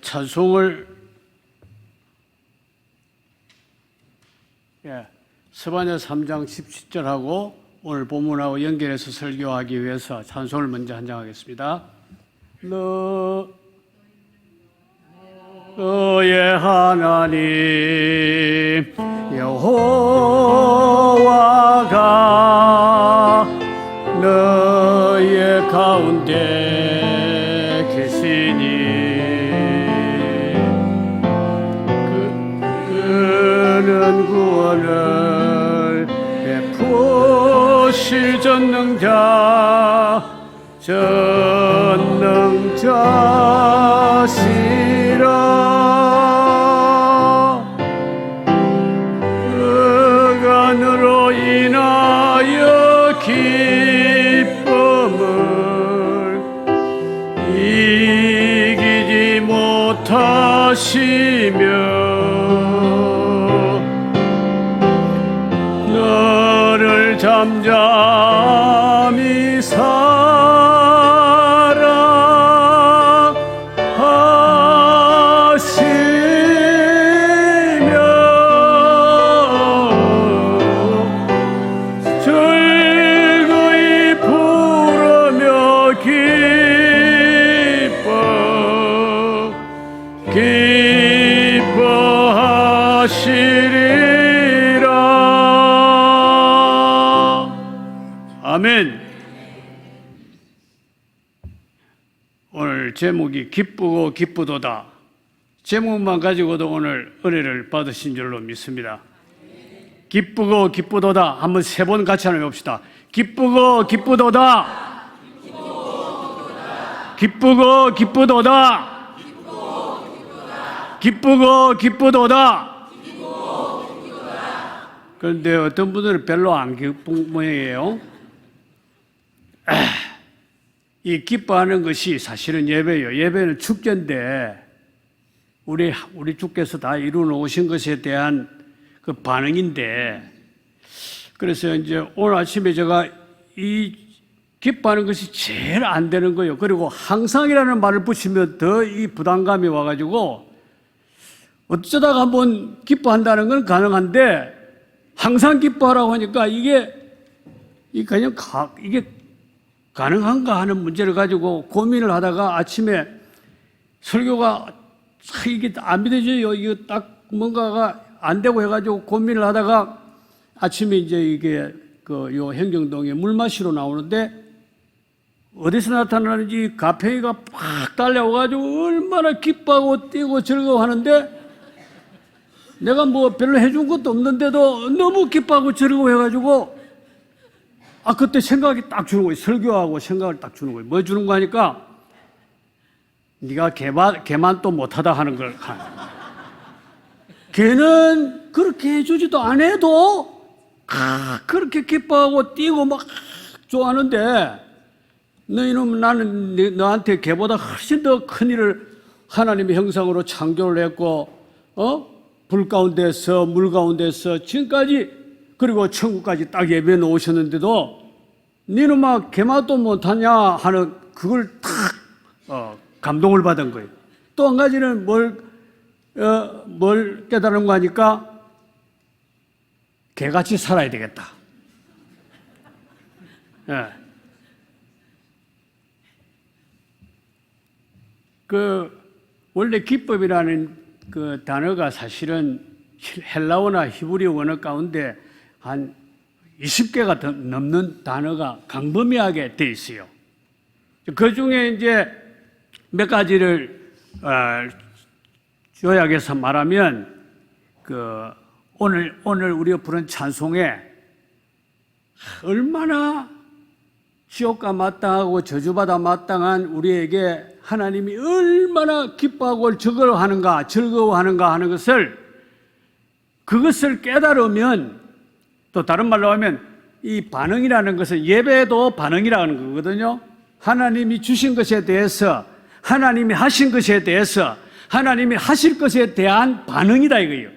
찬송을 스바냐 3장 17절하고 오늘 본문하고 연결해서 설교하기 위해서 찬송을 먼저 한장하겠습니다. 너의 하나님 여호와가 너의 가운데 계시니 그는 구원을 베푸실 전능자시라. 그가 너로 인하여 기쁨을 이기지 못하시며 너를 잠잠히 사랑하시며 즐거이 부르며 기뻐하시리라. 아멘. 오늘 제목이 기쁘고 기쁘도다. 제목만 가지고도 오늘 은혜를 받으신 줄로 믿습니다. 기쁘고 기쁘도다. 한번 세 번 같이 한번 해봅시다. 기쁘고 기쁘도다. 기쁘고 기쁘도다. 기쁘고 기쁘도다. 그런데 어떤 분들은 별로 안 기쁜 모양이에요. 이 기뻐하는 것이 사실은 예배예요. 예배는 축제인데 우리 주께서 다 이루어 놓으신 것에 대한 그 반응인데, 그래서 이제 오늘 아침에 제가 이 기뻐하는 것이 제일 안 되는 거예요. 그리고 항상이라는 말을 붙이면 더 이 부담감이 와가지고 어쩌다가 한번 기뻐한다는 건 가능한데 항상 기뻐하라고 하니까 이게 가능한가 하는 문제를 가지고 고민을 하다가 아침에 설교가 이게 안 믿어져요. 이거 딱 뭔가가 안 되고 해가지고 고민을 하다가 아침에 이제 이게 요 행정동에 물 마시러 나오는데 어디서 나타나는지 가평이가 팍 달려와가지고 얼마나 기뻐하고 뛰고 즐거워하는데 내가 뭐 별로 해준 것도 없는데도 너무 기뻐하고 즐거워해가지고 그때 생각이 딱 주는 거예요. 설교하고 생각을 딱 주는 거예요. 뭐 주는 거 하니까 네가 걔만 또 못하다 하는 걸. 걔는 그렇게 해주지도 안 해도 그렇게 기뻐하고 뛰고 막 좋아하는데 너희는 나는 너한테 걔보다 훨씬 더 큰 일을 하나님의 형상으로 창조를 했고 불 가운데서 물 가운데서 지금까지 그리고 천국까지 딱 예배해 놓으셨는데도 너는 막 걔만도 못하냐 하는 그걸 딱 감동을 받은 거예요. 또 한 가지는 뭘 깨달은 거 하니까 개같이 살아야 되겠다. 원래 기쁨이라는 그 단어가 사실은 헬라어나 히브리어 언어 가운데 한 20개가 더 넘는 단어가 광범위하게 돼 있어요. 그 중에 이제 몇 가지를 요약해서 말하면 오늘 우리가 부른 찬송에 얼마나 지옥과 마땅하고 저주받아 마땅한 우리에게 하나님이 얼마나 기뻐하고 즐거워하는가 하는 그것을 깨달으면, 또 다른 말로 하면 이 반응이라는 것은 예배도 반응이라는 거거든요. 하나님이 주신 것에 대해서, 하나님이 하신 것에 대해서, 하나님이 하실 것에 대한 반응이다 이거예요.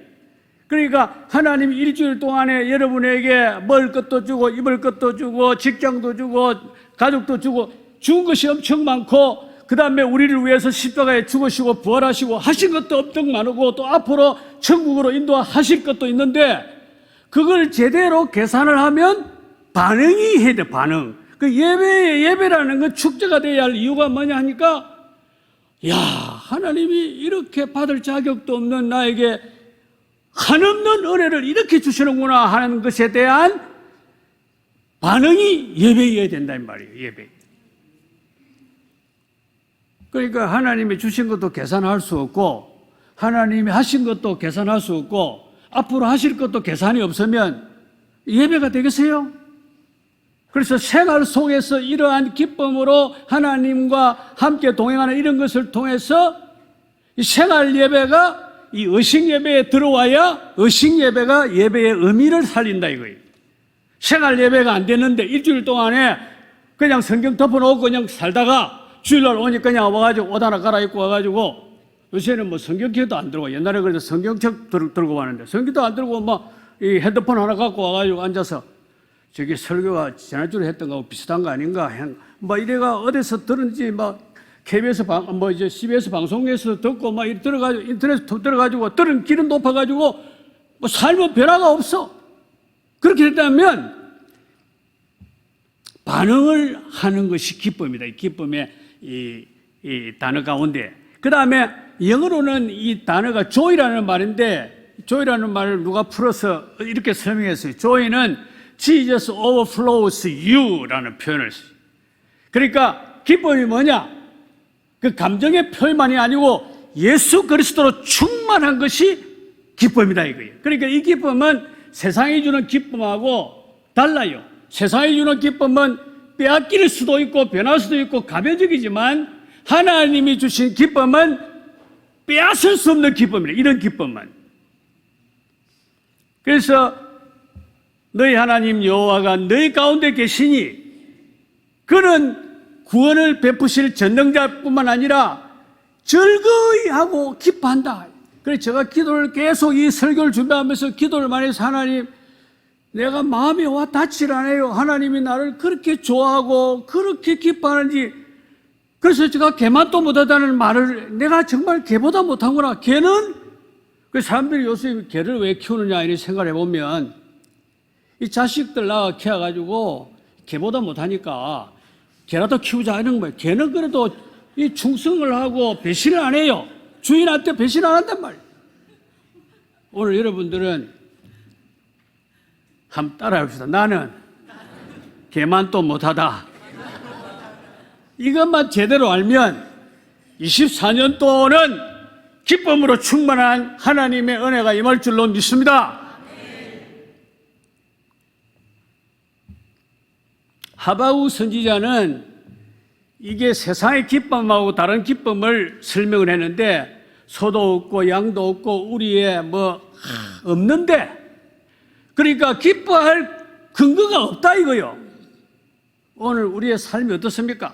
그러니까 하나님이 일주일 동안에 여러분에게 먹을 것도 주고 입을 것도 주고 직장도 주고 가족도 주고 준 것이 엄청 많고 그 다음에 우리를 위해서 십자가에 죽으시고 부활하시고 하신 것도 엄청 많고 또 앞으로 천국으로 인도하실 것도 있는데 그걸 제대로 계산을 하면 반응이 해야 돼, 반응. 그 예배라는 건 축제가 돼야 할 이유가 뭐냐 하니까 야, 하나님이 이렇게 받을 자격도 없는 나에게 한없는 은혜를 이렇게 주시는구나 하는 것에 대한 반응이 예배여야 된다 이 말이에요. 예배. 그러니까 하나님이 주신 것도 계산할 수 없고 하나님이 하신 것도 계산할 수 없고 앞으로 하실 것도 계산이 없으면 예배가 되겠어요? 그래서 생활 속에서 이러한 기쁨으로 하나님과 함께 동행하는 이런 것을 통해서 이 생활 예배가 이 의식 예배에 들어와야 의식 예배가 예배의 의미를 살린다 이거예요. 생활 예배가 안 되는데 일주일 동안에 그냥 성경 덮어놓고 그냥 살다가 주일날 오니까 그냥 와가지고 옷 하나 갈아입고 와가지고 요새는 뭐 성경책도 안 들고 옛날에 그래도 성경책 들고 왔는데 성경도 안 들고 막 이 핸드폰 하나 갖고 와가지고 앉아서 저기 설교가 지난주에 했던 거하고 비슷한 거 아닌가 뭐 이래가 어디서 들은지 막 KBS 뭐 이제 CBS 방송에서 듣고 막 이렇게 들어가지고 인터넷 들어가지고 들은 기름 높아가지고 뭐 삶은 변화가 없어. 그렇게 된다면 반응을 하는 것이 기쁨이다. 이 기쁨의 이 단어 가운데. 그 다음에 영어로는 이 단어가 joy라는 말인데 joy라는 말을 누가 풀어서 이렇게 설명했어요. joy는 Jesus overflows you라는 표현을 써요. 그러니까 기쁨이 뭐냐? 그 감정의 표현만이 아니고 예수 그리스도로 충만한 것이 기쁨이다 이거예요. 그러니까 이 기쁨은 세상이 주는 기쁨하고 달라요. 세상이 주는 기쁨은 빼앗길 수도 있고 변할 수도 있고 가벼적이지만 하나님이 주신 기쁨은 빼앗을 수 없는 기쁨이에요. 이런 기쁨은. 그래서 너희 하나님 여호와가 너희 가운데 계시니 그는 구원을 베푸실 전능자뿐만 아니라 즐거이 하고 기뻐한다. 그래서 제가 기도를 계속 이 설교를 준비하면서 기도를 많이 해서 하나님 내가 마음이 와 닿질 않아요. 하나님이 나를 그렇게 좋아하고 그렇게 기뻐하는지 그래서 제가 개만도 못하다는 말을 내가 정말 개보다 못하구나. 개는 그 사람들이 요새 개를 왜 키우느냐 이런 생각을 해보면 이 자식들 낳아 키워가지고 개보다 못하니까 개라도 키우자 이런 거예요. 개는 그래도 이 충성을 하고 배신을 안 해요. 주인한테 배신 안 한단 말이에요. 오늘 여러분들은 한번 따라해 봅시다. 나는 개만도 못하다. 이것만 제대로 알면 24년 동안은 기쁨으로 충만한 하나님의 은혜가 임할 줄로 믿습니다. 하바국 선지자는 이게 세상의 기쁨하고 다른 기쁨을 설명을 했는데 소도 없고 양도 없고 우리의 뭐 없는데 그러니까 기뻐할 근거가 없다 이거요. 오늘 우리의 삶이 어떻습니까?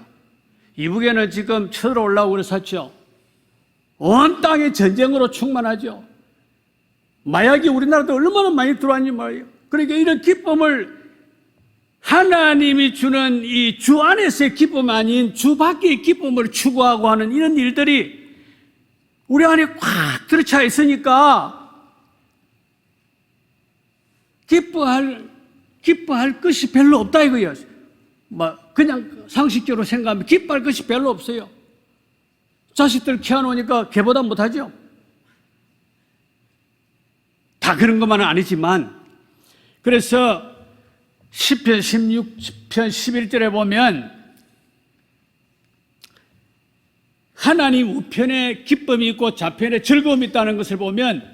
이북에는 지금 쳐들어오려고 그랬었죠. 온 땅이 전쟁으로 충만하죠. 마약이 우리나라도 얼마나 많이 들어왔니 말이에요. 그러니까 이런 기쁨을 하나님이 주는 이 주 안에서의 기쁨 아닌 주 밖의 기쁨을 추구하고 하는 이런 일들이 우리 안에 꽉 들어차 있으니까 기뻐할 것이 별로 없다 이거예요. 뭐 그냥 상식적으로 생각하면 기뻐할 것이 별로 없어요. 자식들 키워놓으니까 걔보다 못하죠. 다 그런 것만은 아니지만 그래서 시편 16편 11절에 보면 하나님 우편에 기쁨이 있고 좌편에 즐거움이 있다는 것을 보면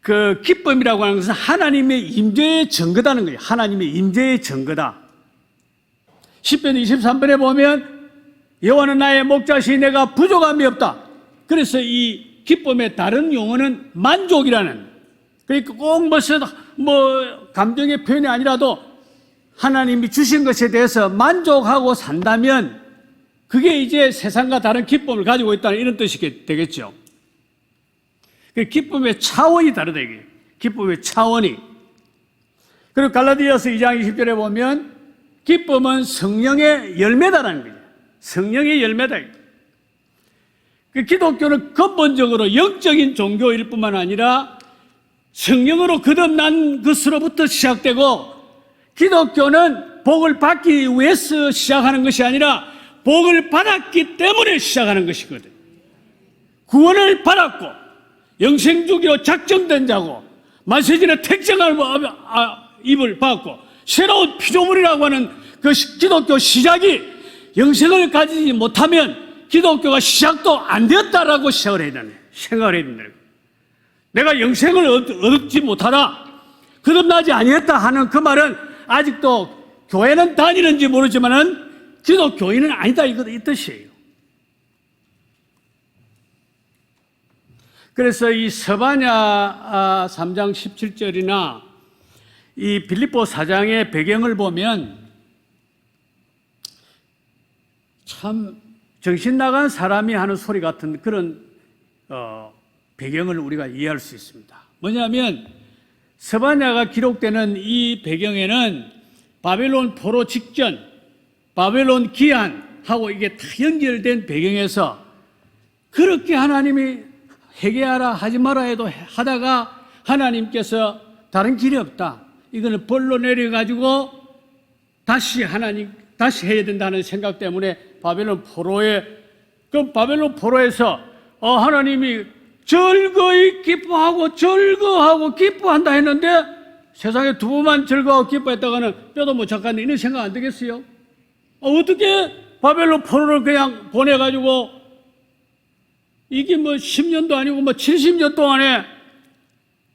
그 기쁨이라고 하는 것은 하나님의 임재의 증거다는 거예요. 하나님의 임재의 증거다. 시편 23편에 보면 여호와는 나의 목자시니 내가 부족함이 없다. 그래서 이 기쁨의 다른 용어는 만족이라는, 그러니까 꼭 무슨 감정의 표현이 아니라도 하나님이 주신 것에 대해서 만족하고 산다면 그게 이제 세상과 다른 기쁨을 가지고 있다는 이런 뜻이 되겠죠. 그 기쁨의 차원이 다르다 이게. 기쁨의 차원이. 그리고 갈라디아서 2장 20절에 보면 기쁨은 성령의 열매다라는 거예요. 성령의 열매다. 그 기독교는 근본적으로 영적인 종교일 뿐만 아니라 성령으로 거듭난 것으로부터 시작되고, 기독교는 복을 받기 위해서 시작하는 것이 아니라 복을 받았기 때문에 시작하는 것이거든. 구원을 받았고 영생주기로 작정된 자고 만세진의 택정을 입을 받고 새로운 피조물이라고 하는 그 기독교 시작이 영생을 가지지 못하면 기독교가 시작도 안 되었다라고 시작을 해야 되네. 생각을 해야 된다. 내가 영생을 얻지 못하다, 거듭나지 아니했다 하는 그 말은 아직도 교회는 다니는지 모르지만은 기독교인은 아니다, 이 뜻이에요. 그래서 이 스바냐 3장 17절이나 이 빌립보 4장의 배경을 보면 참 정신 나간 사람이 하는 소리 같은 그런 배경을 우리가 이해할 수 있습니다. 뭐냐면 스바냐가 기록되는 이 배경에는 바벨론 포로 직전, 바벨론 기한하고 이게 다 연결된 배경에서 그렇게 하나님이 회개하라 하지 마라 해도 하다가 하나님께서 다른 길이 없다, 이거는 벌로 내려가지고 다시 해야 된다는 생각 때문에 바벨론 포로에서 하나님이 즐거이 기뻐하고 즐거워하고 기뻐한다 했는데 세상에 두 번만 즐거워하고 기뻐했다가는 뼈도 못 잡겠네, 이런 생각 안 되겠어요? 어떻게 바벨론 포로를 그냥 보내가지고 이게 뭐 10년도 아니고 뭐 70년 동안에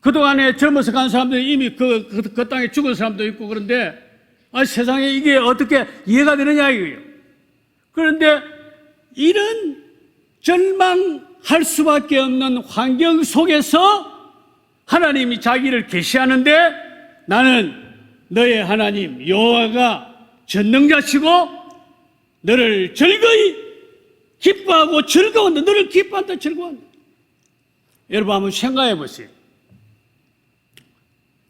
그동안에 젊어서 간 사람들이 이미 그 땅에 죽은 사람도 있고, 그런데 세상에 이게 어떻게 이해가 되느냐 이거예요. 그런데 이런 절망할 수밖에 없는 환경 속에서 하나님이 자기를 계시하는데, 나는 너의 하나님 여호와가 전능자시고 너를 즐거이 기뻐하고 즐거운다, 너를 기뻐한다, 즐거운다. 여러분 한번 생각해 보세요.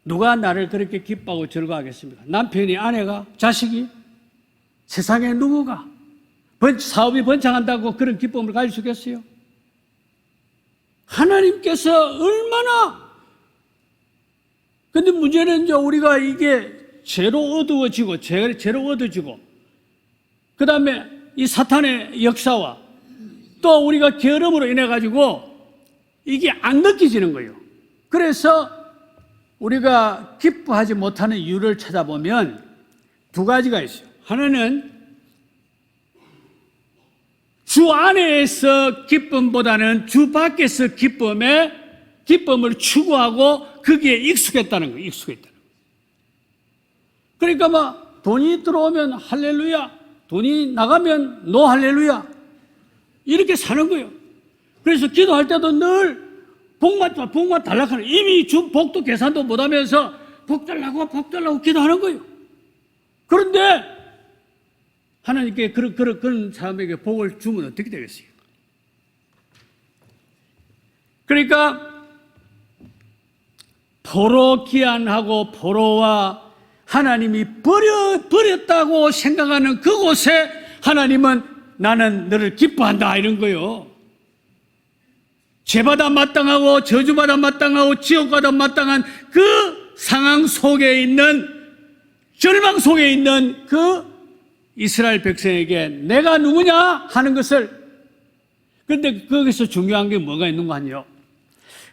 누가 나를 그렇게 기뻐하고 즐거워하겠습니까? 남편이, 아내가, 자식이? 세상에 누구가 사업이 번창한다고 그런 기쁨을 가질 수 있겠어요? 하나님께서 얼마나. 근데 문제는 이제 우리가 이게 죄로 어두워지고 그 다음에 이 사탄의 역사와 또 우리가 게으름으로 인해 가지고 이게 안 느껴지는 거예요. 그래서 우리가 기뻐하지 못하는 이유를 찾아보면 두 가지가 있어요. 하나는 주 안에서 기쁨보다는 주 밖에서 기쁨을 추구하고 거기에 익숙했다는 거예요. 그러니까 막 돈이 들어오면 할렐루야, 돈이 나가면 노 할렐루야, 이렇게 사는 거예요. 그래서 기도할 때도 늘 복만 달라고 하는, 이미 준 복도 계산도 못하면서 복 달라고 기도하는 거예요. 그런데 하나님께 그런 사람에게 복을 주면 어떻게 되겠어요? 그러니까 포로 기한하고 포로와 하나님이 버렸다고 생각하는 그곳에 하나님은 나는 너를 기뻐한다, 이런 거예요. 죄받아 마땅하고 저주받아 마땅하고 지옥받아 마땅한 그 상황 속에 있는, 절망 속에 있는 그 이스라엘 백성에게 내가 누구냐 하는 것을. 그런데 거기서 중요한 게 뭐가 있는 거 아니요?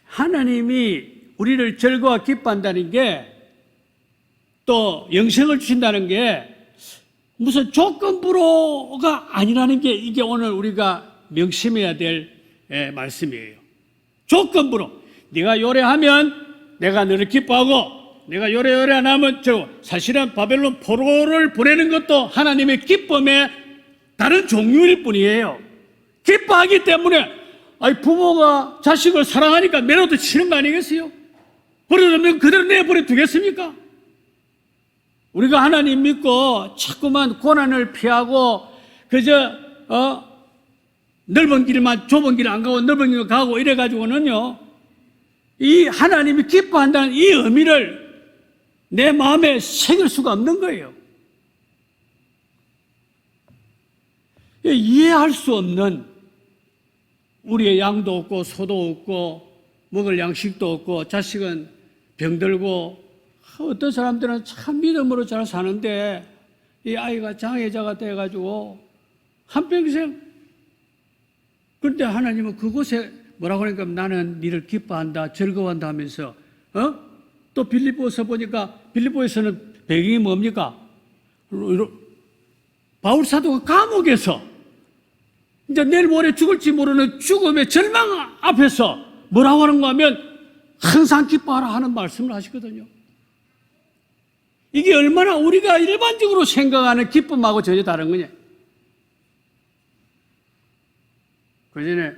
하나님이 우리를 즐거워 기뻐한다는 게, 또 영생을 주신다는 게 무슨 조건부로가 아니라는 게, 이게 오늘 우리가 명심해야 될 말씀이에요. 조건부로 네가 요래하면 내가 너를 기뻐하고, 내가 요래 안 하면 사실은 바벨론 포로를 보내는 것도 하나님의 기쁨의 다른 종류일 뿐이에요. 기뻐하기 때문에 부모가 자식을 사랑하니까 매너도 치는 거 아니겠어요? 버려두면 그대로 내버려 두겠습니까? 우리가 하나님 믿고 자꾸만 고난을 피하고 그저 넓은 길만 좁은 길 안 가고 넓은 길로 가고 이래가지고는요, 이 하나님이 기뻐한다는 이 의미를 내 마음에 새길 수가 없는 거예요. 이해할 수 없는 우리의 양도 없고 소도 없고 먹을 양식도 없고 자식은 병들고 어떤 사람들은 참 믿음으로 잘 사는데 이 아이가 장애자가 돼가지고 한평생 그런데 하나님은 그곳에 뭐라고 하니까 나는 니를 기뻐한다 즐거워한다 하면서 또 빌립보서 보니까 빌립보에서는 배경이 뭡니까? 바울 사도가 감옥에서 이제 내일 모레 죽을지 모르는 죽음의 절망 앞에서 뭐라고 하는가 하면 항상 기뻐하라 하는 말씀을 하시거든요. 이게 얼마나 우리가 일반적으로 생각하는 기쁨하고 전혀 다른 거냐. 그 전에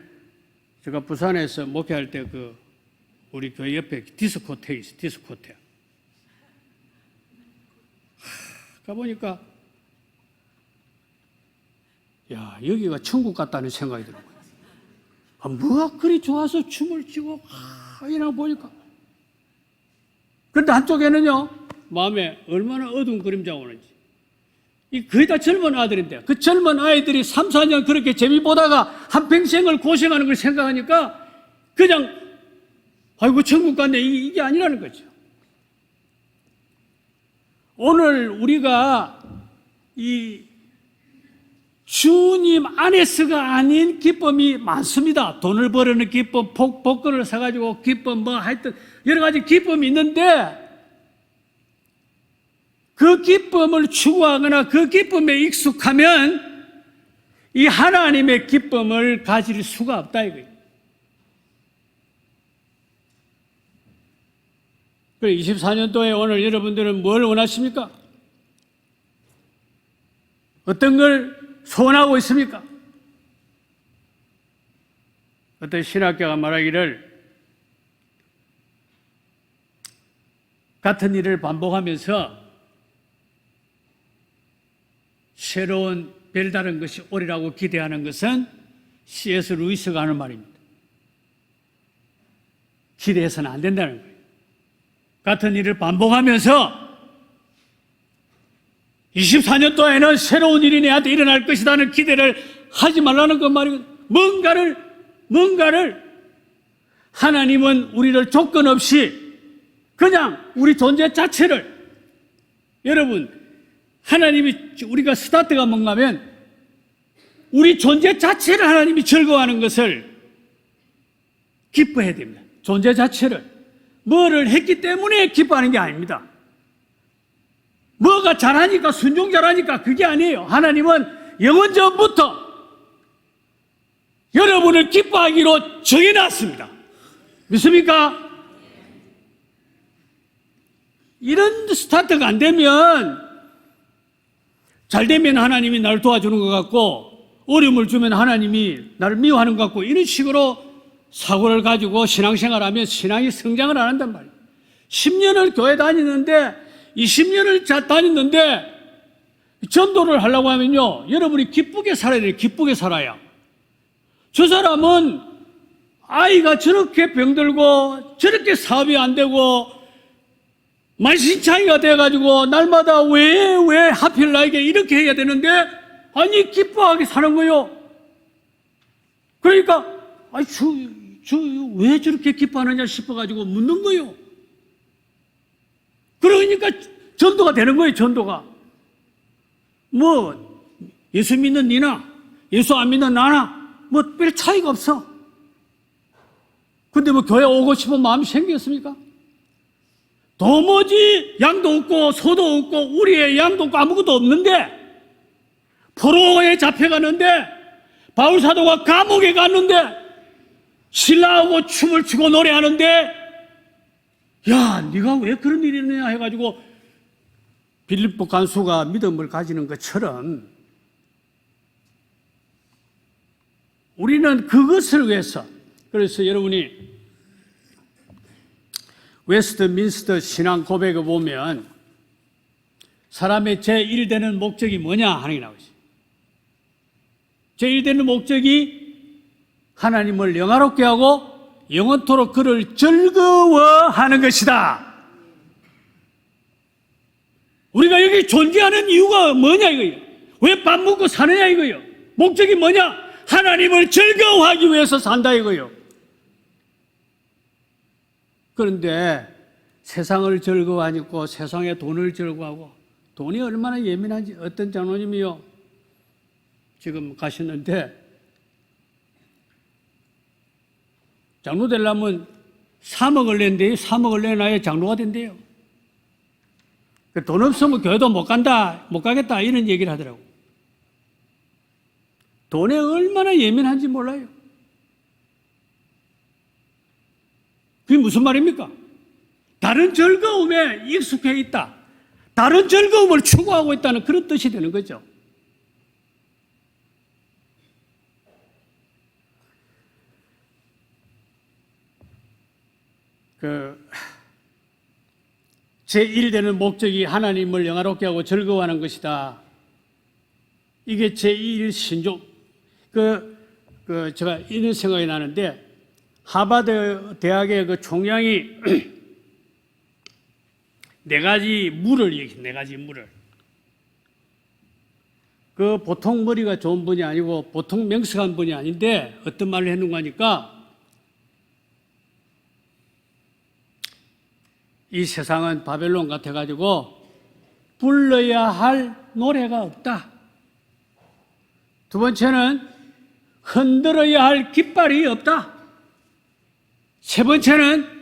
제가 부산에서 목회할 때 우리 교회 옆에 디스코텍이 있어요. 디스코텍. 가보니까 야, 여기가 천국 같다는 생각이 들어요. 뭐가 그리 좋아서 춤을 추고 이러나 보니까. 그런데 한쪽에는요, 마음에 얼마나 어두운 그림자가 오는지. 거의 다 젊은 아들인데, 그 젊은 아이들이 3, 4년 그렇게 재미 보다가 한평생을 고생하는 걸 생각하니까 그냥, 아이고, 천국 같네. 이게 아니라는 거죠. 오늘 우리가 이 주님 안에서가 아닌 기쁨이 많습니다. 돈을 버는 기쁨, 복권을 사가지고 기쁨, 하여튼 여러 가지 기쁨이 있는데 그 기쁨을 추구하거나 그 기쁨에 익숙하면 이 하나님의 기쁨을 가질 수가 없다 이거예요. 그래 24년도에 오늘 여러분들은 뭘 원하십니까? 어떤 걸 소원하고 있습니까? 어떤 신학자가 말하기를 같은 일을 반복하면서 새로운 별다른 것이 오리라고 기대하는 것은 C.S. 루이스가 하는 말입니다. 기대해서는 안 된다는 거예요. 같은 일을 반복하면서 24년도에는 새로운 일이 내한테 일어날 것이라는 기대를 하지 말라는 그 말이거든요. 뭔가를 하나님은 우리를 조건 없이 그냥 우리 존재 자체를 여러분 하나님이 우리가 스타트가 뭔가 하면 우리 존재 자체를 하나님이 즐거워하는 것을 기뻐해야 됩니다. 존재 자체를 뭐를 했기 때문에 기뻐하는 게 아닙니다. 뭐가 잘하니까 순종 잘하니까 그게 아니에요. 하나님은 영원 전부터 여러분을 기뻐하기로 정해놨습니다. 믿습니까? 이런 스타트가 안 되면 잘 되면 하나님이 나를 도와주는 것 같고 어려움을 주면 하나님이 나를 미워하는 것 같고 이런 식으로 사고를 가지고 신앙생활하면 신앙이 성장을 안 한단 말이에요. 10년을 교회 다니는데 20년을 다녔는데 전도를 하려고 하면요 여러분이 기쁘게 살아야 돼요. 기쁘게 살아야. 저 사람은 아이가 저렇게 병들고 저렇게 사업이 안 되고 만신창이가 돼가지고 날마다 왜 하필 나에게 이렇게 해야 되는데 아니 기뻐하게 사는 거요. 그러니까 아니 저 왜 저렇게 기뻐하느냐 싶어가지고 묻는 거요. 그러니까 전도가 되는 거예요. 전도가 뭐 예수 믿는 니나 예수 안 믿는 나나 뭐 별 차이가 없어. 근데 뭐 교회 오고 싶은 마음이 생겼습니까? 도무지 양도 없고 소도 없고 우리의 양도 없고 아무것도 없는데 포로에 잡혀가는데 바울 사도가 감옥에 갔는데 신랑하고 춤을 추고 노래하는데 야 네가 왜 그런 일이 있느냐 해가지고 빌립보 간수가 믿음을 가지는 것처럼 우리는 그것을 위해서 그래서 여러분이 웨스트민스터 신앙 고백을 보면 사람의 제1되는 목적이 뭐냐 하는 게 나오죠. 제1되는 목적이 하나님을 영화롭게 하고 영원토록 그를 즐거워하는 것이다. 우리가 여기 존재하는 이유가 뭐냐 이거예요. 왜 밥 먹고 사느냐 이거예요. 목적이 뭐냐? 하나님을 즐거워하기 위해서 산다 이거요. 그런데 세상을 즐거워하고 세상의 돈을 즐거워하고, 돈이 얼마나 예민한지. 어떤 장로님이요, 지금 가셨는데, 장로 되려면 3억을 낸대요. 3억을 내놔야 장로가 된대요. 돈 없으면 교회도 못 간다, 못 가겠다, 이런 얘기를 하더라고. 돈에 얼마나 예민한지 몰라요. 그게 무슨 말입니까? 다른 즐거움에 익숙해 있다, 다른 즐거움을 추구하고 있다는 그런 뜻이 되는 거죠. 제1되는 목적이 하나님을 영화롭게 하고 즐거워하는 것이다. 이게 제1 신조. 제가 이런 생각이 나는데, 하버드 대학의 그 총장이 네 가지 물을 얘기해요. 네 가지 물을. 그 보통 머리가 좋은 분이 아니고 보통 명석한 분이 아닌데 어떤 말을 했는가 하니까, 이 세상은 바벨론 같아가지고 불러야 할 노래가 없다. 두 번째는 흔들어야 할 깃발이 없다. 세 번째는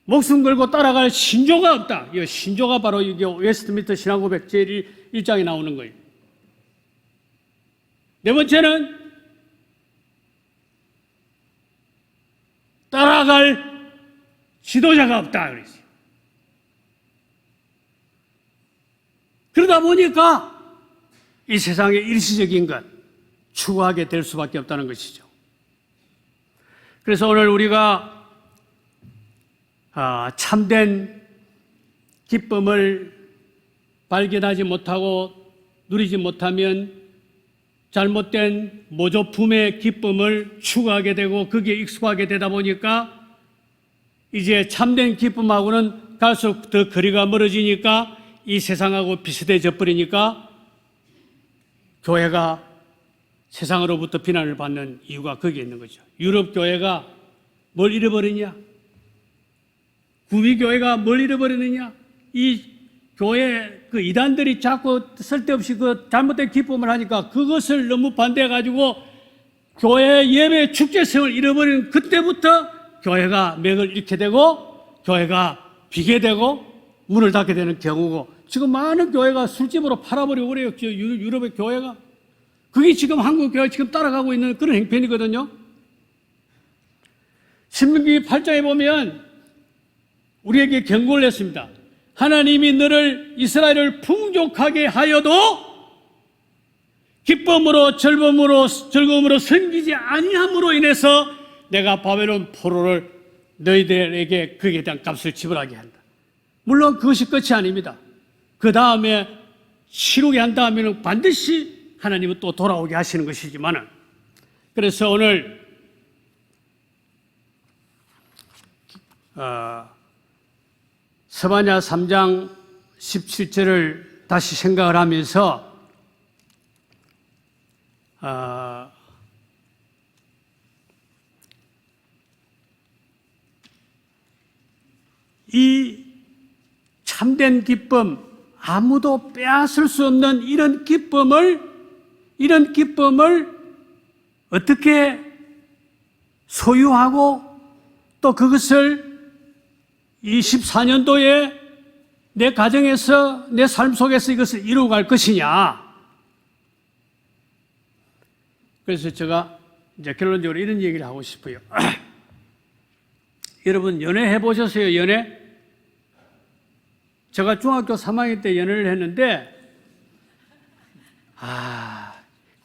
목숨 걸고 따라갈 신조가 없다. 이 신조가 바로 이게 웨스트민스터 신앙고백 제1장에 나오는 거예요. 네 번째는 따라갈 지도자가 없다 그랬어요. 그러다 보니까 이 세상의 일시적인 것 추구하게 될 수밖에 없다는 것이죠. 그래서 오늘 우리가 참된 기쁨을 발견하지 못하고 누리지 못하면 잘못된 모조품의 기쁨을 추구하게 되고 거기에 익숙하게 되다 보니까 이제 참된 기쁨하고는 갈수록 더 거리가 멀어지니까 이 세상하고 비슷해져 버리니까 교회가 세상으로부터 비난을 받는 이유가 거기에 있는 거죠. 유럽 교회가 뭘 잃어버리냐? 구미교회가 뭘 잃어버리느냐? 이 교회 그 이단들이 자꾸 쓸데없이 그 잘못된 기쁨을 하니까 그것을 너무 반대해가지고 교회 예배 축제성을 잃어버리는, 그때부터 교회가 맥을 잃게 되고 교회가 비게 되고 문을 닫게 되는 경우고, 지금 많은 교회가 술집으로 팔아버리고 그래요. 유럽의 교회가. 그게 지금 한국 교회가 지금 따라가고 있는 그런 행편이거든요. 신명기 8장에 보면 우리에게 경고를 했습니다. 하나님이 너를 이스라엘을 풍족하게 하여도 기쁨으로 즐거움으로 섬기지 아니함으로 인해서 내가 바벨론 포로를 너희들에게 거기에 대한 값을 지불하게 한다. 물론 그것이 끝이 아닙니다. 그 다음에 치르게 한 다음에는 반드시 하나님은 또 돌아오게 하시는 것이지만은, 그래서 오늘 스바냐 3장 17절을 다시 생각을 하면서 이 참된 기쁨, 아무도 빼앗을 수 없는 이런 기쁨을 어떻게 소유하고 또 그것을 24년도에 내 가정에서 내 삶 속에서 이것을 이루어갈 것이냐. 그래서 제가 이제 결론적으로 이런 얘기를 하고 싶어요. 여러분 연애 해보셨어요? 연애? 제가 중학교 3학년 때 연애를 했는데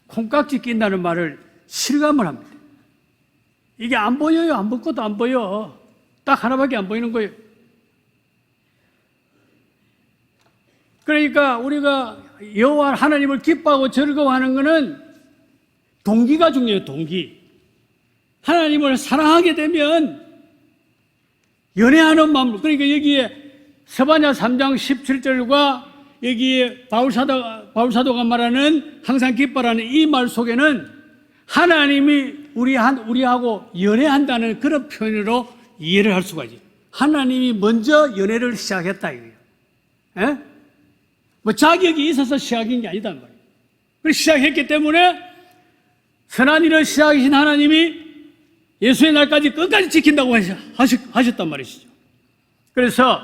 콩깍지 낀다는 말을 실감을 합니다. 이게 안 보여요. 아무것도 안 보여. 딱 하나밖에 안 보이는 거예요. 그러니까 우리가 여호와 하나님을 기뻐하고 즐거워하는 것은 동기가 중요해요. 동기. 하나님을 사랑하게 되면 연애하는 마음, 그러니까 여기에 스바냐 3장 17절과 여기에 바울 사도가 말하는 항상 기뻐라는 이 말 속에는 하나님이 우리하고 연애한다는 그런 표현으로 이해를 할 수가 있지. 하나님이 먼저 연애를 시작했다 이거예요. 예? 뭐 자격이 있어서 시작인 게 아니다 말이에요. 그래서 시작했기 때문에 선한 일을 시작하신 하나님이 예수의 날까지 끝까지 지킨다고 하셨단 말이시죠. 그래서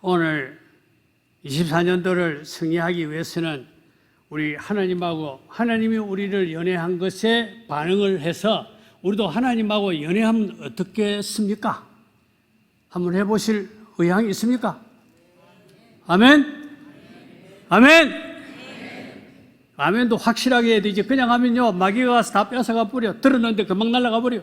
오늘 24년도를 승리하기 위해서는 우리 하나님하고 하나님이 우리를 연애한 것에 반응을 해서 우리도 하나님하고 연애하면 어떻겠습니까? 한번 해보실 의향이 있습니까? 아멘? 아멘? 아멘도 확실하게 해야 되지. 그냥 하면요, 마귀가 가서 다 뺏어가 버려. 들었는데 금방 날아가 버려.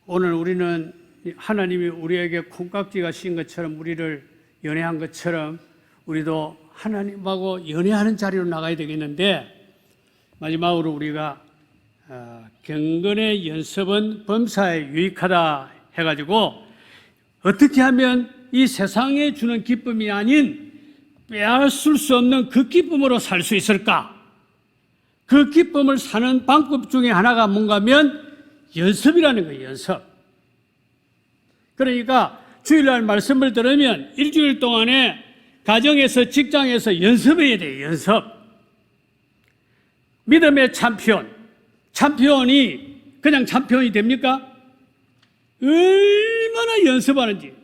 오늘 우리는 하나님이 우리에게 콩깍지가 씌인 것처럼 우리를 연애한 것처럼 우리도 하나님하고 연애하는 자리로 나가야 되겠는데, 마지막으로 우리가 경건의 연습은 범사에 유익하다 해가지고 어떻게 하면 이 세상에 주는 기쁨이 아닌 빼앗을 수 없는 그 기쁨으로 살 수 있을까? 그 기쁨을 사는 방법 중에 하나가 뭔가 하면 연습이라는 거예요. 연습. 그러니까 주일날 말씀을 들으면 일주일 동안에 가정에서 직장에서 연습해야 돼요. 연습. 믿음의 챔피언. 챔피언이 그냥 챔피언이 됩니까? 얼마나 연습하는지.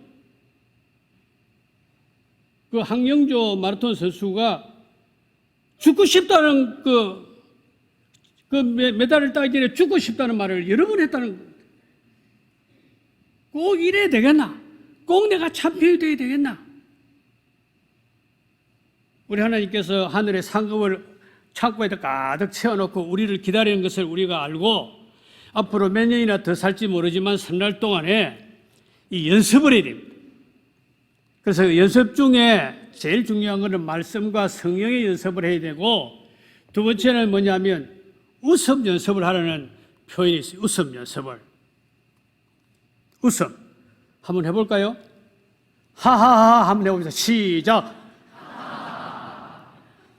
그 황영조 마라톤 선수가 죽고 싶다는 그 메달을 따기 전에 죽고 싶다는 말을 여러 번 했다는 거예요. 꼭 이래야 되겠나? 꼭 내가 챔피언이 되어야 되겠나? 우리 하나님께서 하늘의 상급을 창고에다 가득 채워놓고 우리를 기다리는 것을 우리가 알고 앞으로 몇 년이나 더 살지 모르지만 3날 동안에 이 연습을 해야 됩니다. 그래서 연습 중에 제일 중요한 것은 말씀과 성령의 연습을 해야 되고, 두 번째는 뭐냐면 웃음 연습을 하라는 표현이 있어요. 웃음 연습을. 웃음. 한번 해볼까요? 하하하 한번 해봅시다. 시작.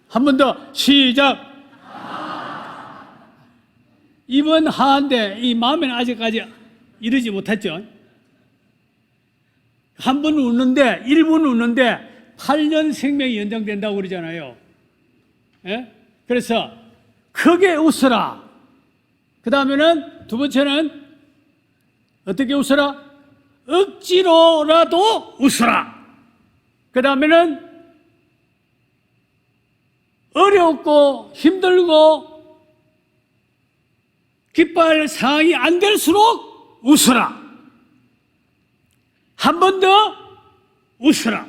한 번 더. 시작. 이번 하한데 이 마음에는 아직까지 이르지 못했죠. 한 번 웃는데 1분 웃는데 8년 생명이 연장된다고 그러잖아요. 예? 그래서 크게 웃어라. 그 다음에는 두 번째는 어떻게 웃어라? 억지로라도 웃어라. 그 다음에는 어렵고 힘들고 기뻐할 상황이 안 될수록 웃어라. 한 번 더 웃어라.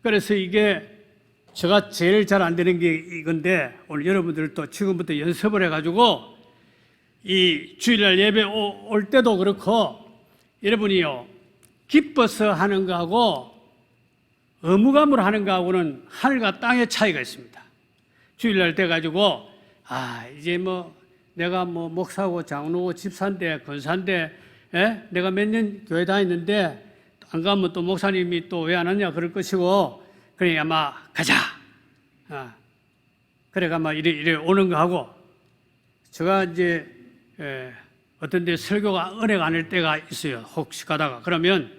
그래서 이게 제가 제일 잘 안 되는 게 이건데, 오늘 여러분들도 지금부터 연습을 해가지고 이 주일날 예배 올 때도 그렇고, 여러분이요, 기뻐서 하는 거하고 의무감으로 하는 거하고는 하늘과 땅의 차이가 있습니다. 주일날 돼가지고 이제 뭐 내가 뭐 목사고 장로고 집사인데 권사인데 내가 몇 년 교회 다녔는데 안 가면 또 목사님이 또 왜 안 왔냐 그럴 것이고, 그러니 아마 가자. 그래가 아마 이래 오는 거 하고, 제가 이제 어떤 데 설교가 은혜가 아닐 때가 있어요. 혹시 가다가. 그러면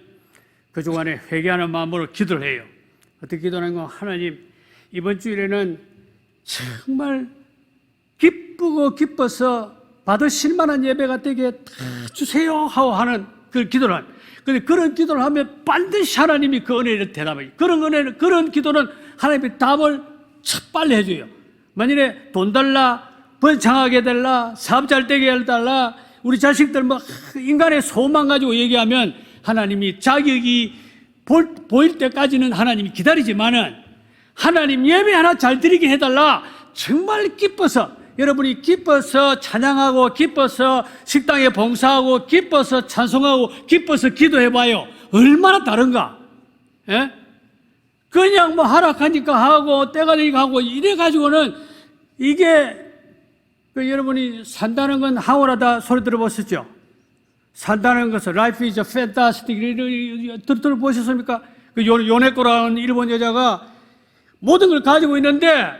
그 주간에 회개하는 마음으로 기도를 해요. 어떻게 기도하는 거? 하나님, 이번 주일에는 정말 기쁘고 기뻐서 받으실 만한 예배가 되게 주세요 하고 하는 그 기도를 하는. 근데 그런 기도를 하면 반드시 하나님이 그 은혜를 대답해요. 그런 기도는 하나님이 답을 빨리 해줘요. 만일에 돈 달라, 번창하게 달라, 사업 잘 되게 해달라, 우리 자식들 뭐 인간의 소망 가지고 얘기하면 하나님이 자격이 보일 때까지는 하나님이 기다리지만은, 하나님 예배 하나 잘 드리게 해달라, 정말 기뻐서, 여러분이 기뻐서 찬양하고 기뻐서 식당에 봉사하고 기뻐서 찬송하고 기뻐서 기도해봐요. 얼마나 다른가? 예? 그냥 뭐 하락하니까 하고 때가 되니까 하고 이래가지고는 이게 여러분이 산다는 건 하오라다 소리 들어보셨죠? 산다는 것은 Life is fantastic 들어보셨습니까? 그 요네코라는 일본 여자가 모든 걸 가지고 있는데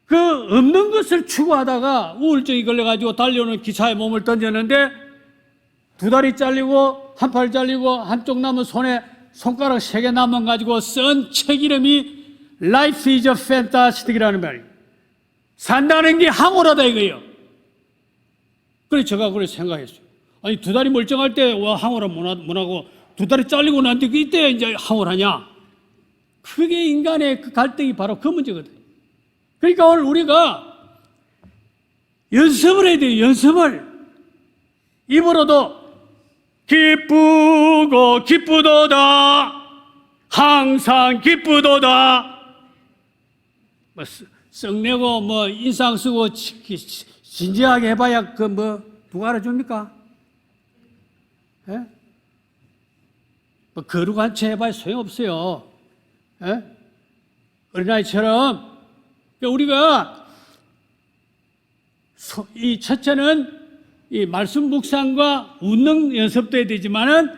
그 없는 것을 추구하다가 우울증이 걸려가지고 달려오는 기차에 몸을 던졌는데 두 다리 잘리고 한 팔 잘리고 한쪽 남은 손에 손가락 3개 남아가지고 쓴 책 이름이 Life is fantastic이라는 말이에요. 산다는 게 황홀하다 이거예요. 그래서 제가 그래 생각했어요. 아니 두 다리 멀쩡할 때 와 황홀하면 뭐라고 두 다리 잘리고 난 뒤 이때 이제 황홀하냐? 그게 인간의 그 갈등이 바로 그 문제거든요. 그러니까 오늘 우리가 연습을 해야 돼요. 연습을. 입으로도 기쁘고 기쁘도다 항상 기쁘도다 뭐 썩내고 뭐 인상 쓰고 진지하게 해봐야 그 뭐 누가 알아줍니까? 예? 뭐 거룩한 채 해봐야 소용없어요. 예? 어린아이처럼 우리가 이 첫째는 이 말씀 묵상과 웃는 연습도 해야 되지만은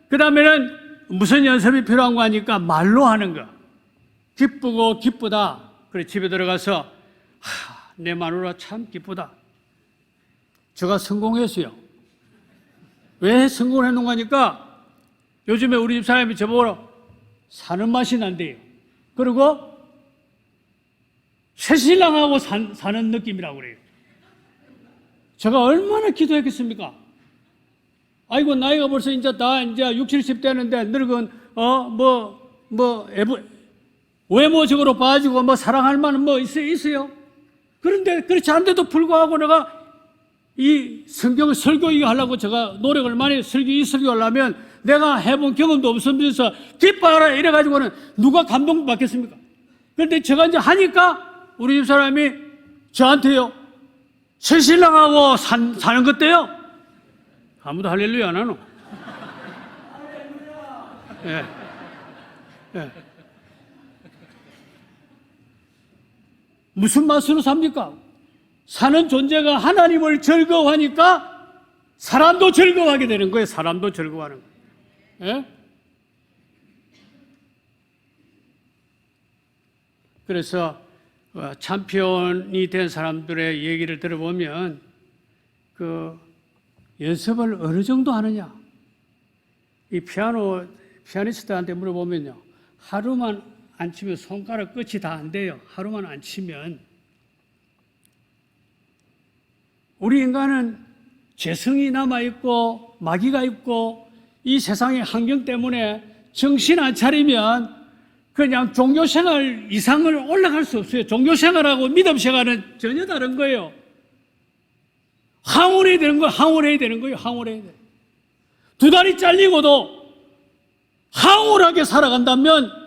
그 다음에는 무슨 연습이 필요한 거 하니까 말로 하는 거. 기쁘고 기쁘다. 그래 집에 들어가서 내 마누라 참 기쁘다. 제가 성공했어요. 왜 성공을 했는 거니까 요즘에 우리 집 사람이 저보고 사는 맛이 난대요. 그리고 새신랑하고 사는 느낌이라고 그래요. 제가 얼마나 기도했겠습니까? 아이고 나이가 벌써 이제 이제 60, 70 되는데 늙은 외모적으로 봐가지고 뭐 사랑할 만한 뭐 있어요? 그런데 그렇지 않은데도 불구하고 내가 이 성경 설교 이거 하려고 제가 노력을 많이 이 설교 하려면 내가 해본 경험도 없으면서 기뻐하라 이래가지고는 누가 감동받겠습니까? 그런데 제가 이제 하니까 우리 집 사람이 저한테요. 새신랑하고 사는 것 때요? 아무도 할렐루야 안 하노? 예. 예. 무슨 맛으로 삽니까? 사는 존재가 하나님을 즐거워하니까 사람도 즐거워하게 되는 거예요. 사람도 즐거워하는 거예요. 예? 그래서 챔피언이 된 사람들의 얘기를 들어보면 그 연습을 어느 정도 하느냐. 이 피아니스트한테 물어보면요. 하루만 안 치면 손가락 끝이 다 안 돼요. 하루만 안 치면. 우리 인간은 죄성이 남아있고 마귀가 있고 이 세상의 환경 때문에 정신 안 차리면 그냥 종교생활 이상을 올라갈 수 없어요. 종교생활하고 믿음생활은 전혀 다른 거예요. 황홀해야 되는 거예요. 황홀해야 되는 거예요. 황홀해야 돼. 두 다리 잘리고도 황홀하게 살아간다면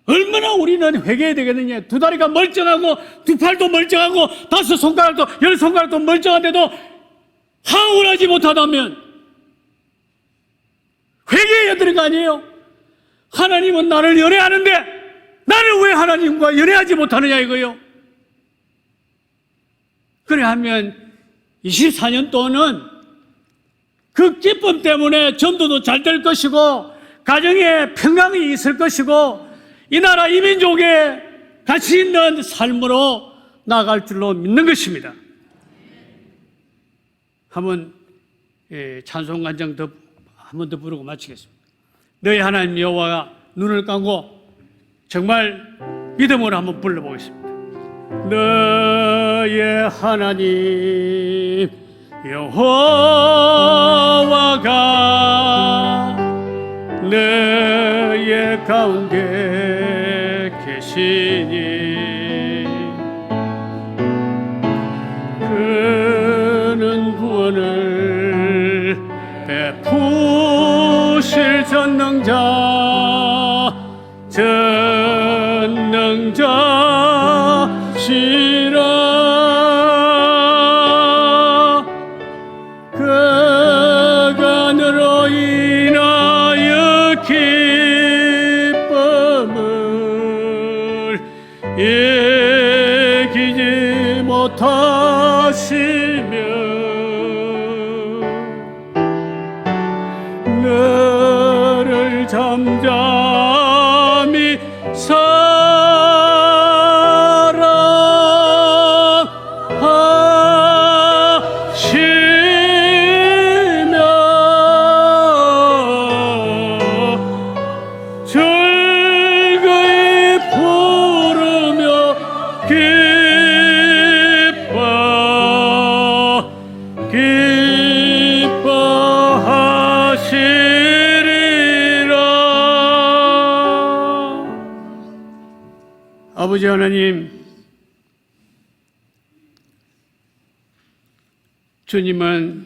얼마나 우리는 회개해야 되겠느냐. 두 다리가 멀쩡하고 두 팔도 멀쩡하고 5손가락도 10손가락도 멀쩡한데도 황홀하지 못하다면 회개해야 되는 거 아니에요? 하나님은 나를 연애하는데 나는 왜 하나님과 연애하지 못하느냐 이거요. 그래 하면 24년 동안은 그 기쁨 때문에 전도도 잘 될 것이고 가정에 평강이 있을 것이고 이 나라 이 민족에 가치 있는 삶으로 나아갈 줄로 믿는 것입니다. 한번 찬송 간장 한 번 더 부르고 마치겠습니다. 너희 하나님 여호와가 눈을 감고 정말 믿음으로 한번 불러보겠습니다. 너의 하나님 여호와가 너의 가운데 계시니 그는 구원을 베푸실 전능자시라. 그가 너로 인하여 기쁨을 이기지 못하시며 아버지 하나님, 주님은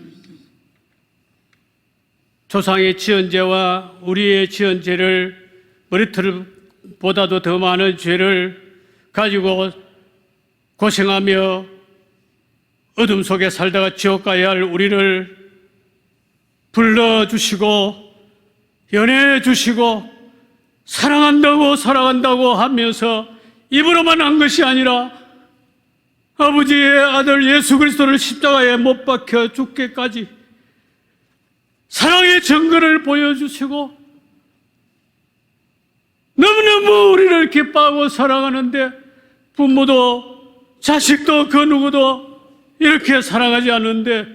조상의 지은 죄와 우리의 지은 죄를, 머리털보다도 더 많은 죄를 가지고 고생하며 어둠 속에 살다가 지옥 가야 할 우리를 불러주시고 연애해 주시고 사랑한다고 하면서 입으로만 한 것이 아니라 아버지의 아들 예수 그리스도를 십자가에 못 박혀 죽기까지 사랑의 증거를 보여주시고 너무너무 우리를 기뻐하고 사랑하는데 부모도 자식도 그 누구도 이렇게 사랑하지 않는데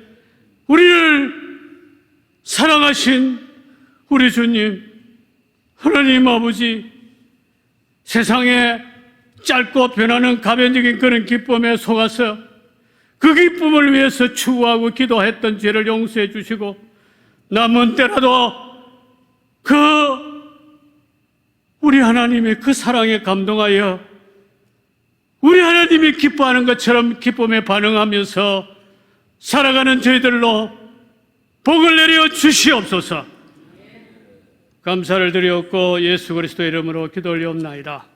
우리를 사랑하신 우리 주님 하나님 아버지, 세상에 짧고 변하는 가변적인 그런 기쁨에 속아서 그 기쁨을 위해서 추구하고 기도했던 죄를 용서해 주시고 남은 때라도 그 우리 하나님의 그 사랑에 감동하여 우리 하나님이 기뻐하는 것처럼 기쁨에 반응하면서 살아가는 저희들로 복을 내려 주시옵소서. 감사를 드리옵고 예수 그리스도 이름으로 기도 올리옵나이다.